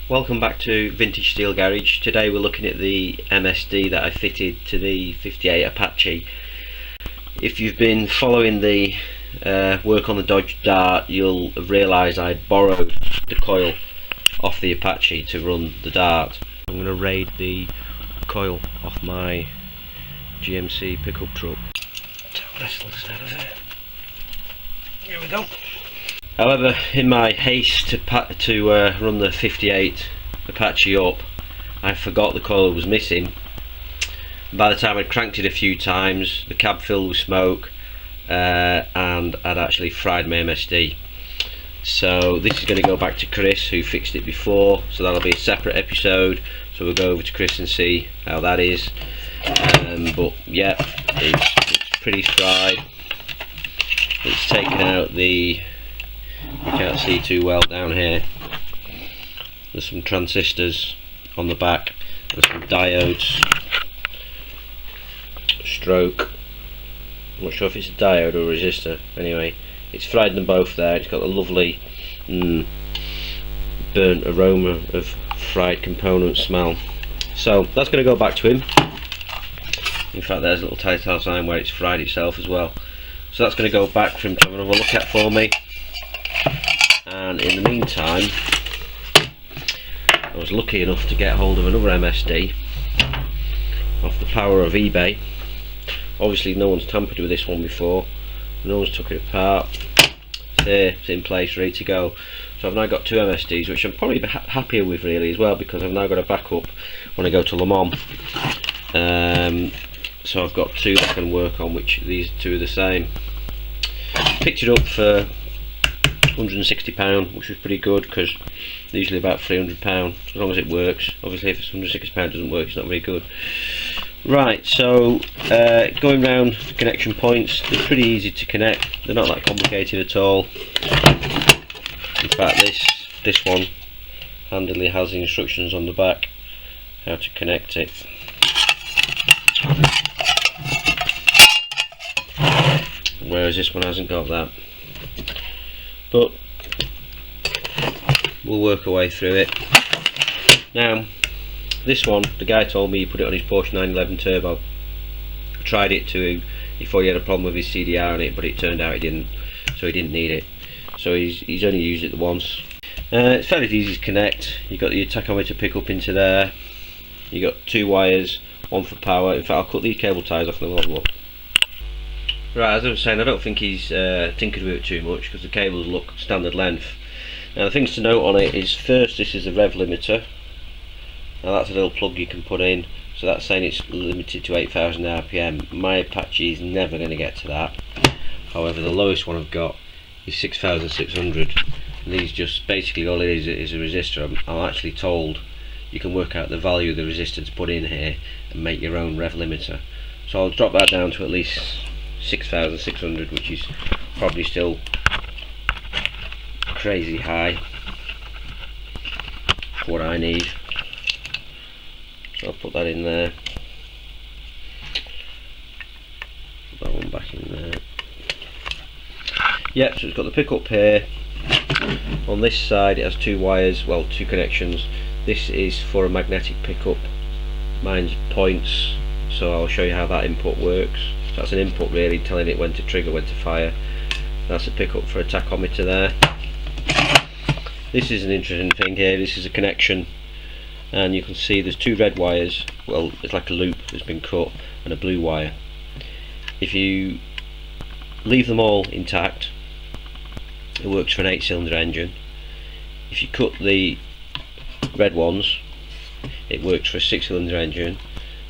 Welcome back to Vintage Steel Garage. Today we're looking at the MSD that I fitted to the 58 Apache. If you've been following the work on the Dodge Dart, you'll have realised I borrowed the coil off the Apache to run the Dart. I'm going to raid the coil off my GMC pickup truck. Here we go. However, in my haste to run the 58 Apache up, I forgot the coil was missing. By the time I'd cranked it a few times, the cab filled with smoke, and I'd actually fried my MSD. So this is going to go back to Chris, who fixed it before, so that'll be a separate episode. So we'll go over to Chris and see how that is. But yeah, it's pretty fried. It's taken out the, you can't see too well down here, there's some transistors on the back and some diodes, stroke, I'm not sure if it's a diode or a resistor. Anyway, it's fried them both there. It's got a lovely burnt aroma of fried component smell. So that's going to go back to him. In fact, there's a little telltale sign where it's fried itself as well. So that's going to go back for him to have another look at for me. And in the meantime, I was lucky enough to get hold of another MSD off the power of eBay. Obviously no one's tampered with this one before, no one's took it apart. It's here, it's in place, ready to go. So I've now got two MSDs, which I'm probably happier with really as well, because I've now got a backup when I go to Le Mans. So I've got two that I can work on, which these two are the same. Picked it up for £160, which was pretty good, because usually about £300 as long as it works. Obviously if it's £160 doesn't work, it's not very good. Right, so going round the connection points, they're pretty easy to connect, they're not that complicated at all. In fact, this one handily has the instructions on the back how to connect it. Whereas this one hasn't got that. But we'll work our way through it. Now, this one, the guy told me he put it on his Porsche 911 Turbo. I tried it too before he had a problem with his CDR on it, but it turned out he didn't, so he didn't need it. So he's only used it once. It's fairly easy to connect. You've got your tachometer pick up into there. You've got two wires, one for power. In fact, I'll cut these cable ties off and we'll have a look. Right, as I was saying, I don't think he's tinkered with it too much, because the cables look standard length. Now the things to note on it is, first, this is a rev limiter. Now that's a little plug you can put in, so that's saying it's limited to 8,000 RPM. My Apache is never going to get to that. However, the lowest one I've got is 6,600, and these just basically, all it is a resistor. I'm actually told you can work out the value of the resistor to put in here and make your own rev limiter. So I'll drop that down to at least 6,600, which is probably still crazy high for what I need. So I'll put that in there, put that one back in there. Yep, so it's got the pickup here. On this side it has two wires, well, two connections. This is for a magnetic pickup, mine's points, so I'll show you how that input works. So that's an input really, telling it when to trigger, when to fire. That's a pickup for a tachometer there. This is an interesting thing here. This is a connection, and you can see there's two red wires, well, it's like a loop that's been cut, and a blue wire. If you leave them all intact, it works for an 8-cylinder engine. If you cut the red ones, it works for a 6-cylinder engine,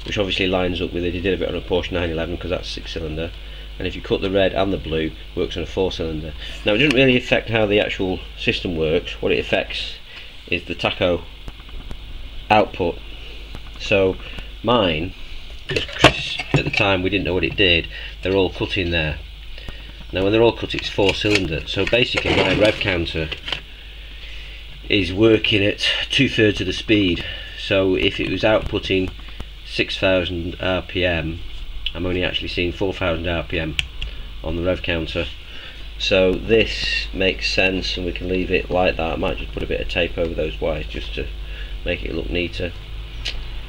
which obviously lines up with it. He did a bit on a Porsche 911 because that's 6-cylinder. And if you cut the red and the blue, it works on a 4-cylinder. Now, it doesn't really affect how the actual system works. What it affects is the tacho output. So mine, because at the time we didn't know what it did, they're all cut in there. Now when they're all cut, it's 4-cylinder. So basically my rev counter is working at 2/3 of the speed. So if it was outputting 6,000 RPM, I'm only actually seeing 4,000 RPM on the rev counter. So this makes sense, and we can leave it like that. I might just put a bit of tape over those wires just to make it look neater.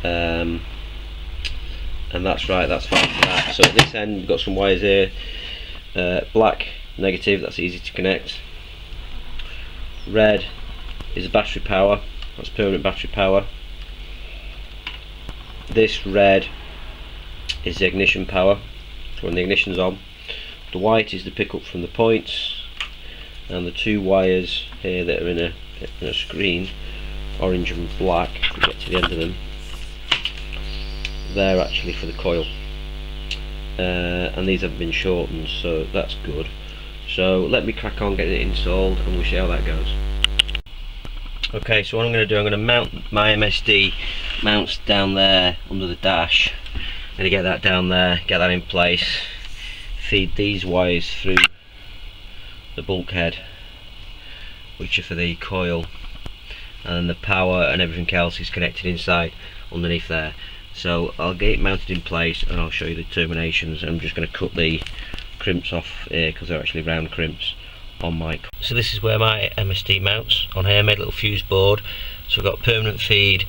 And that's right, that's fine for that. So at this end we've got some wires here, black negative, that's easy to connect. Red is battery power, that's permanent battery power. This red is the ignition power, so when the ignition's on. The white is the pickup from the points, and the two wires here that are in a screen, orange and black, if we get to the end of them, they're actually for the coil, and these have been shortened, so that's good. So let me crack on getting it installed and we'll see how that goes. Okay, so what I'm going to do, I'm going to mount my MSD mounts down there under the dash. I'm going to get that down there, get that in place, feed these wires through the bulkhead, which are for the coil, and the power and everything else is connected inside underneath there. So I'll get it mounted in place and I'll show you the terminations. I'm just going to cut the crimps off here because they're actually round crimps on my coil. So this is where my MSD mounts on here. I made a little fuse board, so I've got permanent feed,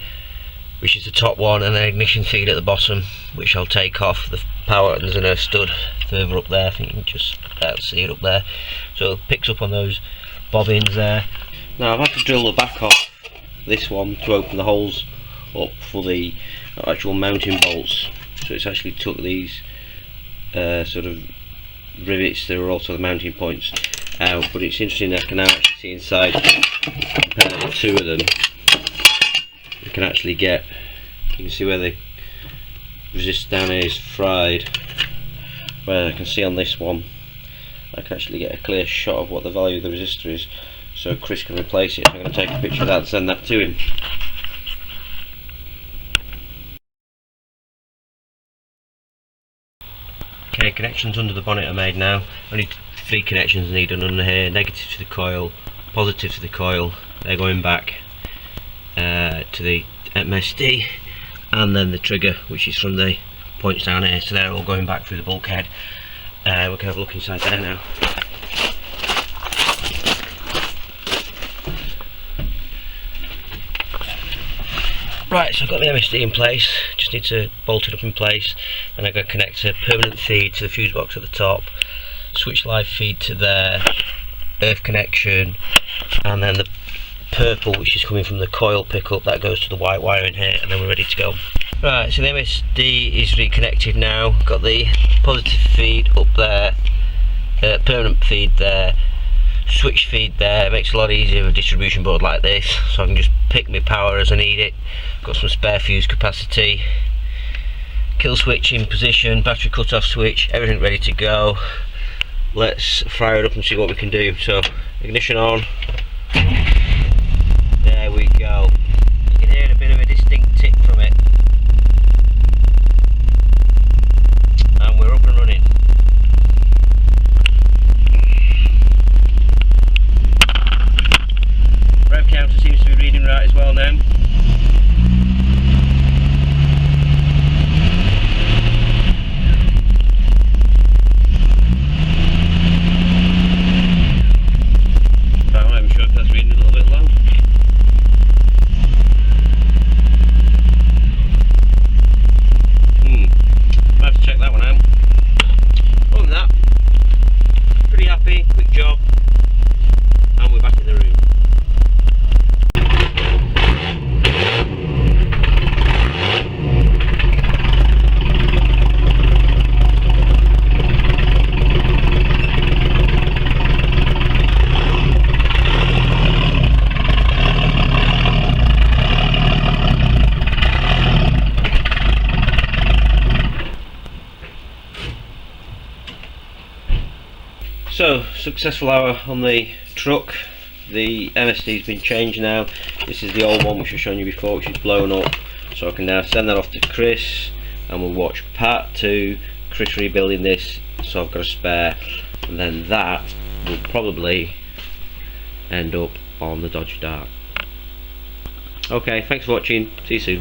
which is the top one, and then ignition feed at the bottom, which I'll take off the power. There's an earth stud further up there, I think you can just see it up there, so it picks up on those bobbins there. Now I've had to drill the back off this one to open the holes up for the actual mounting bolts, so it's actually took these sort of rivets that are also the mounting points out, but it's interesting that I can now actually see inside the two of them. You can actually get, you can see where the resistor down here is fried, where I can see on this one I can actually get a clear shot of what the value of the resistor is, so Chris can replace it. So I'm going to take a picture of that and send that to him. Okay, connections under the bonnet are made now. Only 3 connections needed under here, negative to the coil, positive to the coil, they're going back to the MSD, and then the trigger, which is from the points down here, so they're all going back through the bulkhead. We can have a look inside there now. Right, so I've got the MSD in place, just need to bolt it up in place, and I've got to connect a permanent feed to the fuse box at the top, switch live feed to there, earth connection, and then the purple, which is coming from the coil pickup, that goes to the white wire in here, and then we're ready to go. Right, so the MSD is reconnected now, got the positive feed up there, permanent feed there, switch feed there. It makes it a lot easier with a distribution board like this, so I can just pick my power as I need it. Got some spare fuse capacity, kill switch in position, battery cut off switch, everything ready to go. Let's fire it up and see what we can do. So ignition on, there we go. You can hear a bit of a distinct tick from it, and we're up and running. Rev counter seems to be reading right as well now. I'm not sure if that's reading a little bit low. Might have to check that one out. Other than that, pretty happy, quick job, and we're back in the room. So, successful hour on the truck. The MSD's been changed now. This is the old one which I've shown you before, which is blown up. So I can now send that off to Chris, and we'll watch part 2, Chris rebuilding this, so I've got a spare, and then that will probably end up on the Dodge Dart. Okay, thanks for watching, see you soon.